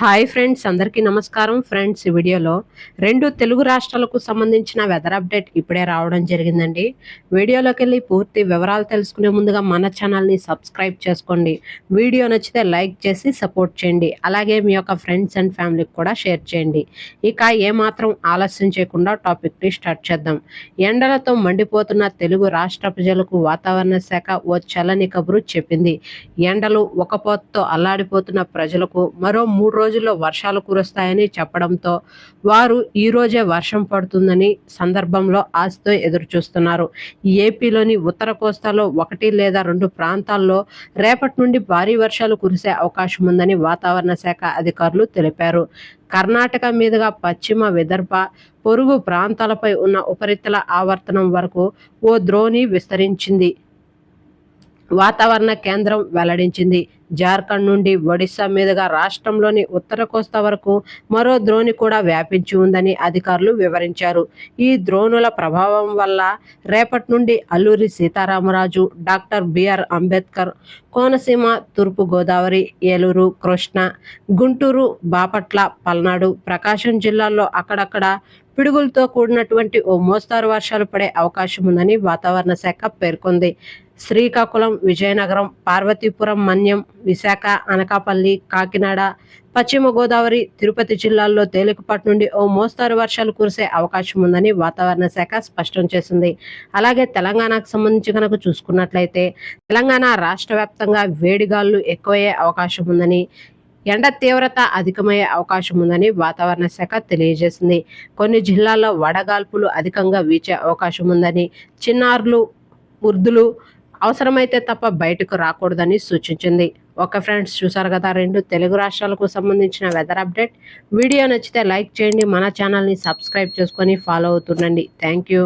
Hi friends, అందరికీ నమస్కారం. Friends, ఈ వీడియోలో రెండు తెలుగు రాష్ట్రాలకు సంబంధించిన వెదర్ అప్డేట్ ఇప్పుడే రావడం జరిగిందండి. వీడియోలోకి వెళ్ళి పూర్తి వివరాలు తెలుసుకునే ముందుగా మన ఛానల్ని సబ్స్క్రైబ్ చేసుకోండి. వీడియో నచ్చితే లైక్ చేసి సపోర్ట్ చేయండి. అలాగే మీ యొక్క ఫ్రెండ్స్ అండ్ ఫ్యామిలీకి కూడా షేర్ చేయండి. ఇక ఏమాత్రం ఆలస్యం చేయకుండా టాపిక్ని స్టార్ట్ చేద్దాం. ఎండలతో మండిపోతున్న తెలుగు రాష్ట్ర ప్రజలకు వాతావరణ శాఖ ఓ చల్లని కబురు చెప్పింది. ఎండలు ఒకపోతతో అల్లాడిపోతున్న ప్రజలకు మరో 3 రోజుల్లో వర్షాలు కురుస్తాయని చెప్పడంతో వారు ఈ రోజే వర్షం పడుతుందని సందర్భంలో ఆశతో ఎదురు చూస్తున్నారు. ఏపీలోని ఉత్తర కోస్తాలో 1 లేదా 2 ప్రాంతాల్లో రేపటి నుండి భారీ వర్షాలు కురిసే అవకాశం ఉందని వాతావరణ శాఖ అధికారులు తెలిపారు. కర్ణాటక మీదుగా పశ్చిమ విదర్భ పొరుగు ప్రాంతాలపై ఉన్న ఉపరితల ఆవర్తనం వరకు ఓ ద్రోణి విస్తరించింది వాతావరణ కేంద్రం వెల్లడించింది. జార్ఖండ్ నుండి ఒడిశా మీదుగా రాష్ట్రంలోని ఉత్తర కోస్తా వరకు మరో ద్రోణి కూడా వ్యాపించి ఉందని అధికారులు వివరించారు. ఈ ద్రోణుల ప్రభావం వల్ల రేపటి నుండి అల్లూరి సీతారామరాజు, డాక్టర్ బిఆర్ అంబేద్కర్, కోనసీమ, తూర్పు గోదావరి, ఏలూరు, కృష్ణా, గుంటూరు, బాపట్ల, పల్నాడు, ప్రకాశం జిల్లాల్లో అక్కడక్కడ పిడుగులతో కూడినటువంటి ఓ మోస్తారు వర్షాలు పడే అవకాశం ఉందని వాతావరణ శాఖ పేర్కొంది. శ్రీకాకుళం, విజయనగరం, పార్వతీపురం, మన్యం, విశాఖ, అనకాపల్లి, కాకినాడ, పశ్చిమ గోదావరి, తిరుపతి జిల్లాల్లో తేలికపాటి నుండి ఓ మోస్తారు వర్షాలు కురిసే అవకాశం ఉందని వాతావరణ శాఖ స్పష్టం చేసింది. అలాగే తెలంగాణకు సంబంధించి కనుక చూసుకున్నట్లయితే తెలంగాణ రాష్ట్ర వ్యాప్తంగా వేడిగాళ్లు ఎక్కువయ్యే అవకాశం ఉందని, ఎండ తీవ్రత అధికమయ్యే అవకాశం ఉందని వాతావరణ శాఖ తెలియజేసింది. కొన్ని జిల్లాల్లో వడగాల్పులు అధికంగా వీచే అవకాశం ఉందని, చిన్నారులు, వృద్ధులు అవసరమైతే తప్ప బయటకు రాకూడదని సూచించింది. ఓకే ఫ్రెండ్స్, చూసారు కదా రెండు తెలుగు రాష్ట్రాలకు సంబంధించిన వెదర్ అప్డేట్. వీడియో నచ్చితే లైక్ చేయండి, మన ఛానల్ని సబ్స్క్రైబ్ చేసుకొని ఫాలో అవుతుండండి. Thank you.